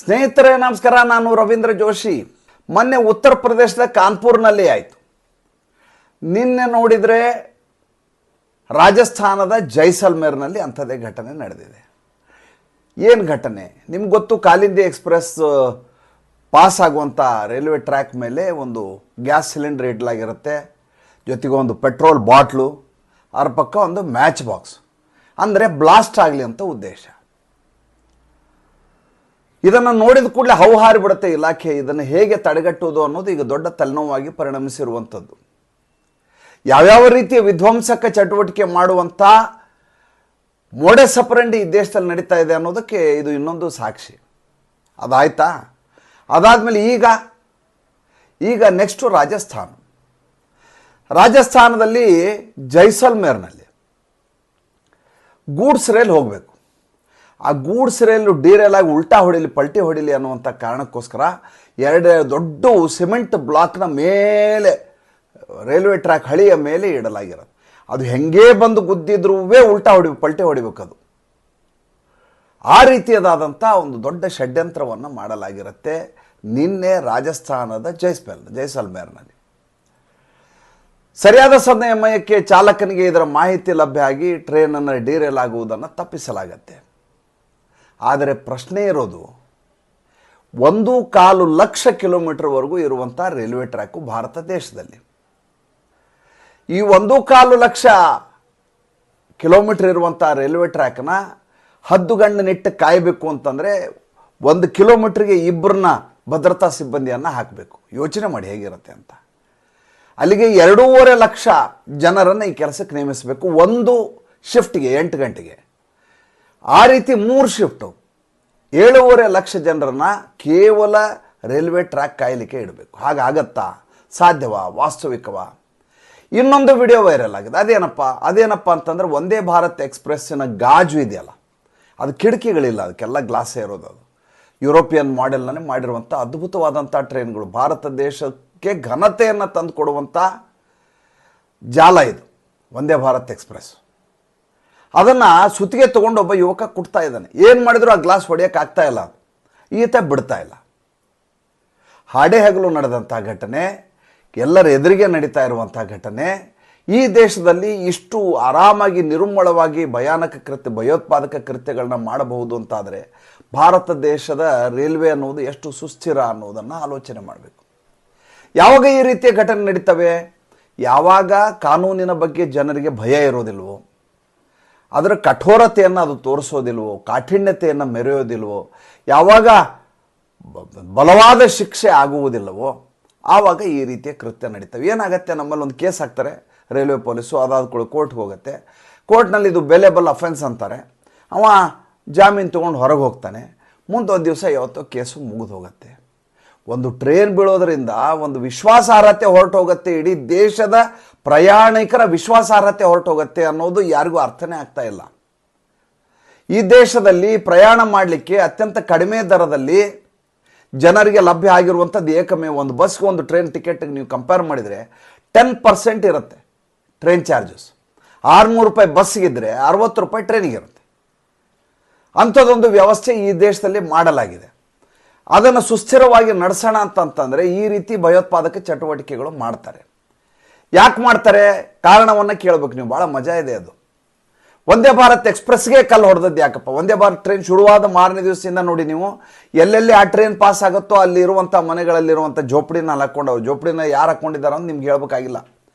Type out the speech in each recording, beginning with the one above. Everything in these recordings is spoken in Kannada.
ಸ್ನೇಹಿತರೆ ನಮಸ್ಕಾರ, ನಾನು ರವೀಂದ್ರ ಜೋಶಿ. ಮೊನ್ನೆ ಉತ್ತರ ಪ್ರದೇಶದ ಕಾನ್ಪುರ್ನಲ್ಲಿ ಆಯಿತು. ನಿನ್ನೆ ನೋಡಿದರೆ ರಾಜಸ್ಥಾನದ ಜೈಸಲ್ಮೇರ್ನಲ್ಲಿ ಅಂಥದ್ದೇ ಘಟನೆ ನಡೆದಿದೆ. ಏನು ಘಟನೆ ನಿಮ್ಗೆ ಗೊತ್ತು? ಕಾಲಿಂದಿ ಎಕ್ಸ್ಪ್ರೆಸ್ ಪಾಸ್ ಆಗುವಂಥ ರೈಲ್ವೆ ಟ್ರ್ಯಾಕ್ ಮೇಲೆ ಒಂದು ಗ್ಯಾಸ್ ಸಿಲಿಂಡರ್ ಇಡಲಾಗಿರುತ್ತೆ, ಜೊತೆಗೆ ಒಂದು ಪೆಟ್ರೋಲ್ ಬಾಟ್ಲು, ಅದ್ರ ಪಕ್ಕ ಒಂದು ಮ್ಯಾಚ್ ಬಾಕ್ಸ್, ಅಂದರೆ ಬ್ಲಾಸ್ಟ್ ಆಗಲಿ ಅಂತ ಉದ್ದೇಶ. ಇದನ್ನು ನೋಡಿದ ಕೂಡಲೇ ಹೌಹಾರಿ ಬಿಡುತ್ತೆ ಇಲಾಖೆ. ಇದನ್ನು ಹೇಗೆ ತಡೆಗಟ್ಟುವುದು ಅನ್ನೋದು ಈಗ ದೊಡ್ಡ ತಲೆನೋವಾಗಿ ಪರಿಣಮಿಸಿರುವಂಥದ್ದು. ಯಾವ್ಯಾವ ರೀತಿಯ ವಿಧ್ವಂಸಕ ಚಟುವಟಿಕೆ ಮಾಡುವಂಥ ಮೋಡೆ ಸಪರಂಡಿ ಈ ದೇಶದಲ್ಲಿ ನಡೀತಾ ಇದೆ ಅನ್ನೋದಕ್ಕೆ ಇದು ಇನ್ನೊಂದು ಸಾಕ್ಷಿ. ಅದಾಯ್ತಾ? ಅದಾದಮೇಲೆ ಈಗ ನೆಕ್ಸ್ಟು ರಾಜಸ್ಥಾನದಲ್ಲಿ ಜೈಸಲ್ಮೇರ್ನಲ್ಲಿ ಗೂಡ್ಸ್ ರೈಲ್ ಹೋಗಬೇಕು. ಆ ಗೂಡ್ಸ್ ರೈಲು ಡೀರೇಲ್ ಆಗಿ ಉಲ್ಟಾ ಹೊಡಿಲಿ ಪಲ್ಟಿ ಹೊಡಿಲಿ ಅನ್ನುವಂಥ ಕಾರಣಕ್ಕೋಸ್ಕರ ಎರಡು ದೊಡ್ಡ ಸಿಮೆಂಟ್ ಬ್ಲಾಕ್ನ ಮೇಲೆ ರೈಲ್ವೆ ಟ್ರ್ಯಾಕ್ ಹಳಿಯ ಮೇಲೆ ಇಡಲಾಗಿರೋದು. ಅದು ಹೆಂಗೇ ಬಂದು ಗುದ್ದಿದ್ರೂ ಉಲ್ಟಾ ಪಲ್ಟಿ ಹೊಡಿಬೇಕು. ಅದು ಆ ರೀತಿಯದಾದಂಥ ಒಂದು ದೊಡ್ಡ ಷಡ್ಯಂತ್ರವನ್ನು ಮಾಡಲಾಗಿರುತ್ತೆ ನಿನ್ನೆ ರಾಜಸ್ಥಾನದ ಜೈಸಲ್ಮೇರ್ನಲ್ಲಿ. ಸರಿಯಾದ ಸಮಯಕ್ಕೆ ಚಾಲಕನಿಗೆ ಇದರ ಮಾಹಿತಿ ಲಭ್ಯ ಆಗಿ ಟ್ರೈನನ್ನು ಡೀರೇಲ್ ಆಗುವುದನ್ನು ತಪ್ಪಿಸಲಾಗತ್ತೆ. ಆದರೆ ಪ್ರಶ್ನೆ ಇರೋದು, 1.25 ಲಕ್ಷ ಕಿಲೋಮೀಟರ್ವರೆಗೂ ಇರುವಂಥ ರೈಲ್ವೆ ಟ್ರ್ಯಾಕು ಭಾರತ ದೇಶದಲ್ಲಿ. ಈ 1.25 ಲಕ್ಷ ಕಿಲೋಮೀಟರ್ ಇರುವಂಥ ರೈಲ್ವೆ ಟ್ರ್ಯಾಕ್ನ ಹದ್ದುಗಣ್ಣಿನಿಟ್ಟು ಕಾಯಬೇಕು ಅಂತಂದರೆ 1 ಕಿಲೋಮೀಟ್ರಿಗೆ 2 ಭದ್ರತಾ ಸಿಬ್ಬಂದಿಯನ್ನು ಹಾಕಬೇಕು. ಯೋಚನೆ ಮಾಡಿ ಹೇಗಿರುತ್ತೆ ಅಂತ. ಅಲ್ಲಿಗೆ 2.5 ಲಕ್ಷ ಜನರನ್ನು ಈ ಕೆಲಸಕ್ಕೆ ನೇಮಿಸಬೇಕು, ಒಂದು ಶಿಫ್ಟ್ಗೆ 8 ಗಂಟೆಗೆ. ಆ ರೀತಿ 3 ಶಿಫ್ಟು 7.5 ಲಕ್ಷ ಜನರನ್ನು ಕೇವಲ ರೈಲ್ವೆ ಟ್ರ್ಯಾಕ್ ಕಾಯಲಿಕ್ಕೆ ಇಡಬೇಕು. ಹಾಗಾಗತ್ತಾ? ಸಾಧ್ಯವಾ? ವಾಸ್ತವಿಕವಾ? ಇನ್ನೊಂದು ವಿಡಿಯೋ ವೈರಲ್ ಆಗಿದೆ. ಅದೇನಪ್ಪ ಅಂತಂದರೆ, ವಂದೇ ಭಾರತ್ ಎಕ್ಸ್ಪ್ರೆಸ್ಸಿನ ಗಾಜು ಇದೆಯಲ್ಲ, ಅದು ಕಿಟಕಿಗಳಿಲ್ಲ, ಅದಕ್ಕೆಲ್ಲ ಗ್ಲಾಸೇ ಇರೋದು. ಅದು ಯುರೋಪಿಯನ್ ಮಾಡೆಲ್ನಲ್ಲಿ ಮಾಡಿರುವಂಥ ಅದ್ಭುತವಾದಂಥ ಟ್ರೈನ್ಗಳು. ಭಾರತ ದೇಶಕ್ಕೆ ಘನತೆಯನ್ನು ತಂದು ಕೊಡುವಂಥ ಜಾಲ ಇದು ವಂದೇ ಭಾರತ್ ಎಕ್ಸ್ಪ್ರೆಸ್. ಅದನ್ನು ಸುತ್ತಿಗೆ ತೊಗೊಂಡು ಒಬ್ಬ ಯುವಕ ಕುಟ್ತಾ ಇದ್ದಾನೆ. ಏನು ಮಾಡಿದ್ರು ಆ ಗ್ಲಾಸ್ ಹೊಡೆಯೋಕ್ಕಾಗ್ತಾ ಇಲ್ಲ, ಈತ ಬಿಡ್ತಾ ಇಲ್ಲ. ಹಾಡೇ ಹಗಲು ನಡೆದಂಥ ಘಟನೆ, ಎಲ್ಲರ ಎದುರಿಗೆ ನಡೀತಾ ಇರುವಂಥ ಘಟನೆ. ಈ ದೇಶದಲ್ಲಿ ಇಷ್ಟು ಆರಾಮಾಗಿ ನಿರ್ಮಳವಾಗಿ ಭಯೋತ್ಪಾದಕ ಕೃತ್ಯಗಳನ್ನ ಮಾಡಬಹುದು ಅಂತಾದರೆ ಭಾರತ ದೇಶದ ರೈಲ್ವೆ ಅನ್ನೋದು ಎಷ್ಟು ಸುಸ್ಥಿರ ಅನ್ನೋದನ್ನು ಆಲೋಚನೆ ಮಾಡಬೇಕು. ಯಾವಾಗ ಈ ರೀತಿಯ ಘಟನೆ ನಡೀತವೆ? ಯಾವಾಗ ಕಾನೂನಿನ ಬಗ್ಗೆ ಜನರಿಗೆ ಭಯ ಇರೋದಿಲ್ವೋ, ಅದರ ಕಠೋರತೆಯನ್ನು ಅದು ತೋರಿಸೋದಿಲ್ವೋ, ಕಾಠಿಣ್ಯತೆಯನ್ನು ಮೆರೆಯೋದಿಲ್ವೋ, ಯಾವಾಗ ಬಲವಾದ ಶಿಕ್ಷೆ ಆಗುವುದಿಲ್ಲವೋ, ಆವಾಗ ಈ ರೀತಿಯ ಕೃತ್ಯ ನಡೀತವೆ. ಏನಾಗುತ್ತೆ, ನಮ್ಮಲ್ಲಿ ಒಂದು ಕೇಸ್ ಹಾಕ್ತಾರೆ ರೈಲ್ವೆ ಪೊಲೀಸು, ಅದಾದ ಕೋರ್ಟ್ಗೆ ಹೋಗುತ್ತೆ. ಕೋರ್ಟ್ನಲ್ಲಿ ಇದು ಬೇಲೇಬಲ್ ಅಫೆನ್ಸ್ ಅಂತಾರೆ. ಅವ ಜಾಮೀನು ತೊಗೊಂಡು ಹೊರಗೆ ಹೋಗ್ತಾನೆ. ಮುಂದೊಂದು ದಿವಸ ಯಾವತ್ತೋ ಕೇಸು ಮುಗಿದು ಹೋಗುತ್ತೆ. ಒಂದು ಟ್ರೈನ್ ಬೀಳೋದ್ರಿಂದ ಒಂದು ವಿಶ್ವಾಸಾರ್ಹತೆ ಹೊರಟೋಗುತ್ತೆ, ಇಡೀ ದೇಶದ ಪ್ರಯಾಣಿಕರ ವಿಶ್ವಾಸಾರ್ಹತೆ ಹೊರಟೋಗುತ್ತೆ ಅನ್ನೋದು ಯಾರಿಗೂ ಅರ್ಥನೇ ಆಗ್ತಾ ಇಲ್ಲ. ಈ ದೇಶದಲ್ಲಿ ಪ್ರಯಾಣ ಮಾಡಲಿಕ್ಕೆ ಅತ್ಯಂತ ಕಡಿಮೆ ದರದಲ್ಲಿ ಜನರಿಗೆ ಲಭ್ಯ ಆಗಿರುವಂಥದ್ದು ಏಕಮೇವ ಒಂದು ಬಸ್ಗೆ ಒಂದು ಟ್ರೈನ್ ಟಿಕೆಟ್ಗೆ ನೀವು ಕಂಪೇರ್ ಮಾಡಿದರೆ 10% ಇರುತ್ತೆ ಟ್ರೈನ್ ಚಾರ್ಜಸ್. 600 ರೂಪಾಯಿ ಬಸ್ಗಿದ್ರೆ 60 ರೂಪಾಯಿ ಟ್ರೈನಿಗಿರುತ್ತೆ. ಅಂಥದ್ದೊಂದು ವ್ಯವಸ್ಥೆ ಈ ದೇಶದಲ್ಲಿ ಮಾಡಲಾಗಿದೆ. ಅದನ್ನು ಸುಸ್ಥಿರವಾಗಿ ನಡೆಸೋಣ ಅಂತಂತಂದರೆ ಈ ರೀತಿ ಭಯೋತ್ಪಾದಕ ಚಟುವಟಿಕೆಗಳು ಮಾಡ್ತಾರೆ. ಯಾಕೆ ಮಾಡ್ತಾರೆ? ಕಾರಣವನ್ನು ಕೇಳಬೇಕು ನೀವು. ಭಾಳ ಮಜಾ ಇದೆ ಅದು. ವಂದೇ ಭಾರತ್ ಎಕ್ಸ್ಪ್ರೆಸ್ಗೆ ಕಲ್ಲು ಹೊಡೆದದ್ದು ಯಾಕಪ್ಪ? ವಂದೇ ಭಾರತ್ ಟ್ರೈನ್ ಶುರುವಾದ ಮಾರನೇ ದಿವಸದಿಂದ ನೋಡಿ ನೀವು, ಎಲ್ಲೆಲ್ಲಿ ಆ ಟ್ರೈನ್ ಪಾಸ್ ಆಗುತ್ತೋ ಅಲ್ಲಿರುವಂಥ ಮನೆಗಳಲ್ಲಿರುವಂಥ ಜೋಪಡಿನ ಹಾಕ್ಕೊಂಡು, ಅವ್ರು ಜೋಪಡಿನ ಯಾರು ಹಾಕ್ಕೊಂಡಿದ್ದಾರೆ ಅಂತ ನಿಮ್ಗೆ ಹೇಳ್ಬೇಕಾಗಿಲ್ಲ.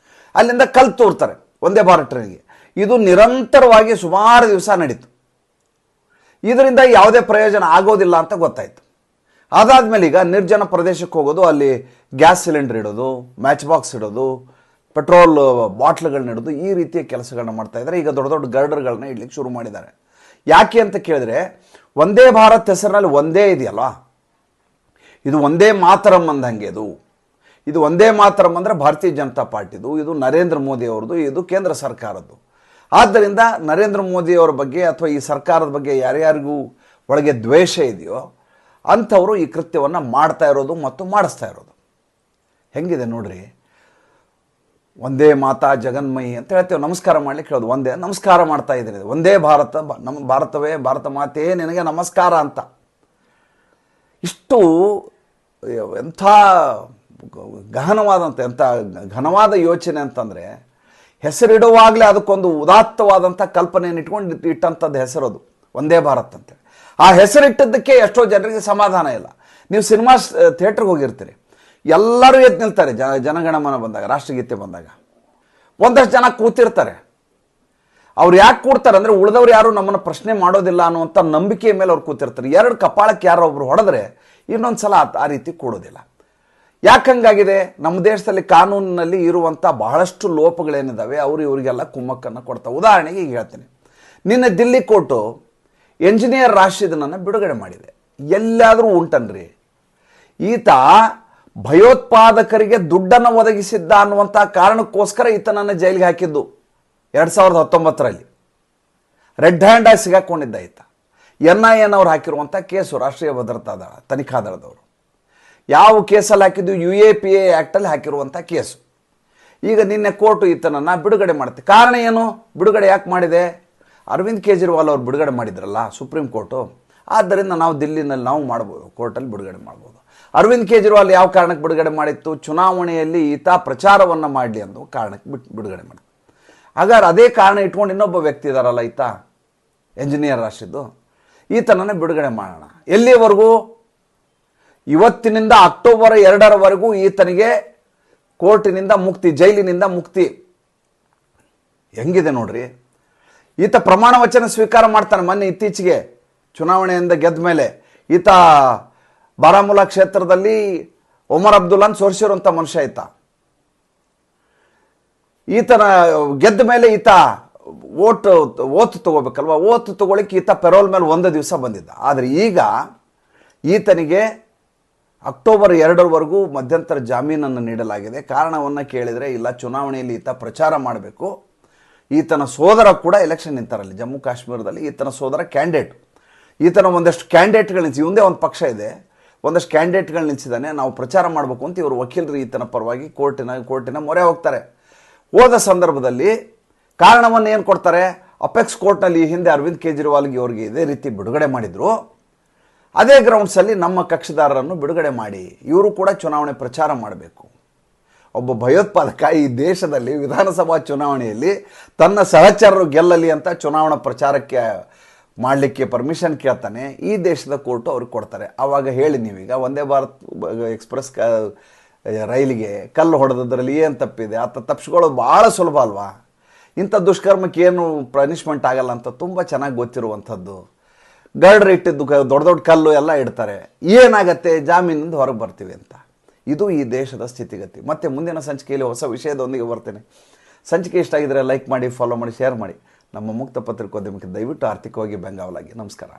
ಅಲ್ಲಿಂದ ಕಲ್ಲು ತೋರ್ತಾರೆ ವಂದೇ ಭಾರತ್ ಟ್ರೈನ್ಗೆ. ಇದು ನಿರಂತರವಾಗಿ ಸುಮಾರು ದಿವಸ ನಡೀತು. ಇದರಿಂದ ಯಾವುದೇ ಪ್ರಯೋಜನ ಆಗೋದಿಲ್ಲ ಅಂತ ಗೊತ್ತಾಯಿತು. ಅದಾದಮೇಲೆ ಈಗ ನಿರ್ಜನ ಪ್ರದೇಶಕ್ಕೆ ಹೋಗೋದು, ಅಲ್ಲಿ ಗ್ಯಾಸ್ ಸಿಲಿಂಡರ್ ಇಡೋದು, ಮ್ಯಾಚ್ ಬಾಕ್ಸ್ ಇಡೋದು, ಪೆಟ್ರೋಲ್ ಬಾಟ್ಲ್ಗಳನ್ನ ಇಡೋದು, ಈ ರೀತಿಯ ಕೆಲಸಗಳನ್ನ ಮಾಡ್ತಾ ಇದ್ದಾರೆ. ಈಗ ದೊಡ್ಡ ದೊಡ್ಡ ಗರ್ಡರ್ಗಳನ್ನ ಇಡ್ಲಿಕ್ಕೆ ಶುರು ಮಾಡಿದ್ದಾರೆ. ಯಾಕೆ ಅಂತ ಕೇಳಿದ್ರೆ, ವಂದೇ ಭಾರತ್ ಹೆಸರಿನಲ್ಲಿ ಒಂದೇ ಇದೆಯಲ್ವಾ, ಇದು ವಂದೇ ಮಾತರಂ ಅಂದಂಗೆ. ಇದು ವಂದೇ ಮಾತರಂ ಅಂದರೆ ಭಾರತೀಯ ಜನತಾ ಪಾರ್ಟಿದು, ಇದು ನರೇಂದ್ರ ಮೋದಿ ಅವ್ರದ್ದು, ಇದು ಕೇಂದ್ರ ಸರ್ಕಾರದ್ದು. ಆದ್ದರಿಂದ ನರೇಂದ್ರ ಮೋದಿಯವರ ಬಗ್ಗೆ ಅಥವಾ ಈ ಸರ್ಕಾರದ ಬಗ್ಗೆ ಯಾರ್ಯಾರಿಗೂ ಒಳಗೆ ದ್ವೇಷ ಇದೆಯೋ ಅಂಥವರು ಈ ಕೃತ್ಯವನ್ನು ಮಾಡ್ತಾ ಇರೋದು ಮತ್ತು ಮಾಡಿಸ್ತಾ ಇರೋದು. ಹೆಂಗಿದೆ ನೋಡ್ರಿ. ಒಂದೇ ಮಾತಾ ಜಗನ್ಮಯಿ ಅಂತ ಹೇಳ್ತೇವೆ, ನಮಸ್ಕಾರ ಮಾಡ್ಲಿಕ್ಕೆ ಹೇಳೋದು. ಒಂದೇ ನಮಸ್ಕಾರ ಮಾಡ್ತಾ ಇದ್ದೀನಿ, ಒಂದೇ ಭಾರತ, ನಮ್ಮ ಭಾರತವೇ, ಭಾರತ ಮಾತೆಯೇ ನಿನಗೆ ನಮಸ್ಕಾರ ಅಂತ. ಇಷ್ಟು ಎಂಥ ಎಂಥ ಘನವಾದ ಯೋಚನೆ ಅಂತಂದರೆ, ಹೆಸರಿಡುವಾಗಲೇ ಅದಕ್ಕೊಂದು ಉದಾತ್ತವಾದಂಥ ಕಲ್ಪನೆಯನ್ನು ಇಟ್ಕೊಂಡು ಇಟ್ಟಂಥದ್ದು ಹೆಸರದು ವಂದೇ ಭಾರತ್ ಅಂತೇಳಿ. ಆ ಹೆಸರಿಟ್ಟದ್ದಕ್ಕೆ ಎಷ್ಟೋ ಜನರಿಗೆ ಸಮಾಧಾನ ಇಲ್ಲ. ನೀವು ಸಿನಿಮಾ ಥಿಯೇಟ್ರಿಗೆ ಹೋಗಿರ್ತೀರಿ, ಎಲ್ಲರೂ ಎದ್ದು ನಿಲ್ತಾರೆ ಜನಗಣಮನ ಬಂದಾಗ, ರಾಷ್ಟ್ರಗೀತೆ ಬಂದಾಗ. ಒಂದಷ್ಟು ಜನ ಕೂತಿರ್ತಾರೆ. ಅವ್ರು ಯಾಕೆ ಕೂಡ್ತಾರೆ ಅಂದರೆ, ಉಳಿದವ್ರು ಯಾರು ನಮ್ಮನ್ನು ಪ್ರಶ್ನೆ ಮಾಡೋದಿಲ್ಲ ಅನ್ನುವಂಥ ನಂಬಿಕೆಯ ಮೇಲೆ ಅವ್ರು ಕೂತಿರ್ತಾರೆ. ಎರಡು ಕಪಾಳಕ್ಕೆ ಯಾರೋ ಒಬ್ರು ಹೊಡೆದ್ರೆ ಇನ್ನೊಂದು ಸಲ ಆ ರೀತಿ ಕೂಡೋದಿಲ್ಲ. ಯಾಕೆ ಹಂಗಾಗಿದೆ? ನಮ್ಮ ದೇಶದಲ್ಲಿ ಕಾನೂನಿನಲ್ಲಿ ಇರುವಂಥ ಬಹಳಷ್ಟು ಲೋಪಗಳೇನಿದ್ದಾವೆ ಅವರು ಇವರಿಗೆಲ್ಲ ಕುಮ್ಮಕ್ಕನ್ನು ಕೊಡ್ತಾರೆ. ಉದಾಹರಣೆಗೆ ಈಗ ಹೇಳ್ತೀನಿ, ನಿನ್ನೆ ದಿಲ್ಲಿ ಕೋರ್ಟು ಎಂಜಿನಿಯರ್ ರಾಶಿದನನ್ನು ಬಿಡುಗಡೆ ಮಾಡಿದೆ. ಎಲ್ಲಾದರೂ ಉಂಟನ್ರಿ, ಈತ ಭಯೋತ್ಪಾದಕರಿಗೆ ದುಡ್ಡನ್ನು ಒದಗಿಸಿದ್ದ ಅನ್ನುವಂಥ ಕಾರಣಕ್ಕೋಸ್ಕರ ಈತನನ್ನು ಜೈಲಿಗೆ ಹಾಕಿದ್ದು 2019ರಲ್ಲಿ. ರೆಡ್ ಹ್ಯಾಂಡ್ ಆಗಿ ಸಿಗಾಕೊಂಡಿದ್ದ ಈತ. NIA ಅವ್ರು ಹಾಕಿರುವಂಥ ಕೇಸು, ರಾಷ್ಟ್ರೀಯ ಭದ್ರತಾ ದಳ ತನಿಖಾ ದಳದವರು. ಯಾವ ಕೇಸಲ್ಲಿ ಹಾಕಿದ್ದು? UAPA ಆ್ಯಕ್ಟಲ್ಲಿ ಹಾಕಿರುವಂಥ ಕೇಸು. ಈಗ ನಿನ್ನೆ ಕೋರ್ಟು ಈತನನ್ನು ಬಿಡುಗಡೆ ಮಾಡುತ್ತೆ. ಕಾರಣ ಏನು? ಬಿಡುಗಡೆ ಯಾಕೆ ಮಾಡಿದೆ? ಅರವಿಂದ್ ಕೇಜ್ರಿವಾಲ್ ಅವ್ರು ಬಿಡುಗಡೆ ಮಾಡಿದ್ರಲ್ಲ ಸುಪ್ರೀಂ ಕೋರ್ಟು, ಆದ್ದರಿಂದ ನಾವು ದಿಲ್ಲಿನಲ್ಲಿ ನಾವು ಮಾಡ್ಬೋದು, ಕೋರ್ಟಲ್ಲಿ ಬಿಡುಗಡೆ ಮಾಡ್ಬೋದು. ಅರವಿಂದ್ ಕೇಜ್ರಿವಾಲ್ ಯಾವ ಕಾರಣಕ್ಕೆ ಬಿಡುಗಡೆ ಮಾಡಿತ್ತು? ಚುನಾವಣೆಯಲ್ಲಿ ಈತ ಪ್ರಚಾರವನ್ನು ಮಾಡಲಿ ಅನ್ನೋ ಕಾರಣಕ್ಕೆ ಬಿಡುಗಡೆ ಮಾಡಿತ್ತು. ಹಾಗಾದ್ರೆ ಅದೇ ಕಾರಣ ಇಟ್ಕೊಂಡು ಇನ್ನೊಬ್ಬ ವ್ಯಕ್ತಿ ಇದ್ದಾರಲ್ಲ, ಈತ ಎಂಜಿನಿಯರ್ ರಾಶಿದ್ದು, ಈತನನ್ನು ಬಿಡುಗಡೆ ಮಾಡೋಣ. ಎಲ್ಲಿವರೆಗೂ? ಇವತ್ತಿನಿಂದ ಅಕ್ಟೋಬರ್ 2ರವರೆಗೂ ಈತನಿಗೆ ಕೋರ್ಟಿನಿಂದ ಮುಕ್ತಿ, ಜೈಲಿನಿಂದ ಮುಕ್ತಿ. ಹೆಂಗಿದೆ ನೋಡ್ರಿ. ಈತ ಪ್ರಮಾಣ ವಚನ ಸ್ವೀಕಾರ ಮಾಡ್ತಾನೆ. ಮೊನ್ನೆ ಇತ್ತೀಚೆಗೆ ಚುನಾವಣೆಯಿಂದ ಗೆದ್ದ ಮೇಲೆ ಈತ ಬಾರಾಮುಲ್ಲಾ ಕ್ಷೇತ್ರದಲ್ಲಿ ಒಮರ್ ಅಬ್ದುಲ್ಲಾನ್ ಸೋರಿಸಿರುವಂಥ ಮನುಷ್ಯ ಈತ. ಈತನ ಗೆದ್ದ ಮೇಲೆ ಈತ ಓತ್ ತಗೋಬೇಕಲ್ವ, ಓತ್ ತಗೊಳ್ಳಿಕ್ಕೆ ಈತ ಪೆರೋಲ್ ಮೇಲೆ ಒಂದು ದಿವಸ ಬಂದಿದ್ದ. ಆದರೆ ಈಗ ಈತನಿಗೆ ಅಕ್ಟೋಬರ್ 2ರವರೆಗೂ ಮಧ್ಯಂತರ ಜಾಮೀನನ್ನು ನೀಡಲಾಗಿದೆ. ಕಾರಣವನ್ನು ಕೇಳಿದರೆ, ಇಲ್ಲ ಚುನಾವಣೆಯಲ್ಲಿ ಈತ ಪ್ರಚಾರ ಮಾಡಬೇಕು. ಈತನ ಸೋದರ ಕೂಡ ಎಲೆಕ್ಷನ್ ನಿಂತಾರಲ್ಲಿ ಜಮ್ಮು ಕಾಶ್ಮೀರದಲ್ಲಿ. ಈತನ ಸೋದರ ಕ್ಯಾಂಡಿಡೇಟ್. ಈತನ ಒಂದಷ್ಟು ಕ್ಯಾಂಡಿಡೇಟ್ಗಳು ನಿಲ್ಲಿಸಿ, ಒಂದೇ ಒಂದು ಪಕ್ಷ ಇದೆ, ಒಂದಷ್ಟು ಕ್ಯಾಂಡಿಡೇಟ್ಗಳು ನಿಲ್ಲಿಸಿದ್ದಾನೆ, ನಾವು ಪ್ರಚಾರ ಮಾಡಬೇಕು ಅಂತ ಇವರು ವಕೀಲರು ಈತನ ಪರವಾಗಿ ಕೋರ್ಟಿನ ಮೊರೆ ಹೋಗ್ತಾರೆ. ಹೋದ ಸಂದರ್ಭದಲ್ಲಿ ಕಾರಣವನ್ನು ಏನು ಕೊಡ್ತಾರೆ? ಅಪೆಕ್ಸ್ ಕೋರ್ಟ್ನಲ್ಲಿ ಈ ಹಿಂದೆ ಅರವಿಂದ್ ಕೇಜ್ರಿವಾಲ್ಗೆ ಅವ್ರಿಗೆ ಇದೇ ರೀತಿ ಬಿಡುಗಡೆ ಮಾಡಿದರು. ಅದೇ ಗ್ರೌಂಡ್ಸಲ್ಲಿ ನಮ್ಮ ಕಕ್ಷಿದಾರರನ್ನು ಬಿಡುಗಡೆ ಮಾಡಿ ಇವರು ಕೂಡ ಚುನಾವಣೆ ಪ್ರಚಾರ ಮಾಡಬೇಕು. ಒಬ್ಬ ಭಯೋತ್ಪಾದಕ ಈ ದೇಶದಲ್ಲಿ ವಿಧಾನಸಭಾ ಚುನಾವಣೆಯಲ್ಲಿ ತನ್ನ ಸಹಚರರು ಗೆಲ್ಲಲಿ ಅಂತ ಚುನಾವಣಾ ಪ್ರಚಾರಕ್ಕೆ ಮಾಡಲಿಕ್ಕೆ ಪರ್ಮಿಷನ್ ಕೇಳ್ತಾನೆ. ಈ ದೇಶದ ಕೋರ್ಟು ಅವ್ರಿಗೆ ಕೊಡ್ತಾರೆ. ಆವಾಗ ಹೇಳಿ ನೀವೀಗ ವಂದೇ ಭಾರತ್ ಎಕ್ಸ್ಪ್ರೆಸ್ ರೈಲಿಗೆ ಕಲ್ಲು ಹೊಡೆದದ್ರಲ್ಲಿ ಏನು ತಪ್ಪಿದೆ? ಆತ ತಪ್ಪಿಸ್ಕೊಳ್ಳೋದು ಭಾಳ ಸುಲಭ ಅಲ್ವಾ? ಇಂಥ ದುಷ್ಕರ್ಮಕ್ಕೆ ಏನು ಪನಿಷ್ಮೆಂಟ್ ಆಗಲ್ಲ ಅಂತ ತುಂಬ ಚೆನ್ನಾಗಿ ಗೊತ್ತಿರುವಂಥದ್ದು. ಗರ್ಡ್ರ್ ಇಟ್ಟಿದ್ದು ದೊಡ್ಡ ದೊಡ್ಡ ಕಲ್ಲು ಎಲ್ಲ ಇಡ್ತಾರೆ. ಏನಾಗತ್ತೆ? ಜಾಮೀನಿಂದ ಹೊರಗೆ ಬರ್ತೀವಿ ಅಂತ. ಇದು ಈ ದೇಶದ ಸ್ಥಿತಿಗತಿ. ಮತ್ತೆ ಮುಂದಿನ ಸಂಚಿಕೆಯಲ್ಲಿ ಹೊಸ ವಿಷಯದೊಂದಿಗೆ ಬರ್ತೇನೆ. ಸಂಚಿಕೆ ಇಷ್ಟ ಆಗಿದ್ರೆ ಲೈಕ್ ಮಾಡಿ, ಫಾಲೋ ಮಾಡಿ, ಶೇರ್ ಮಾಡಿ. ನಮ್ಮ ಮುಕ್ತ ಪತ್ರಿಕೋದ್ಯಮಕ್ಕೆ ದಯವಿಟ್ಟು ಆರ್ಥಿಕವಾಗಿ ಬೆಂಗಾವಲಾಗಿ. ನಮಸ್ಕಾರ.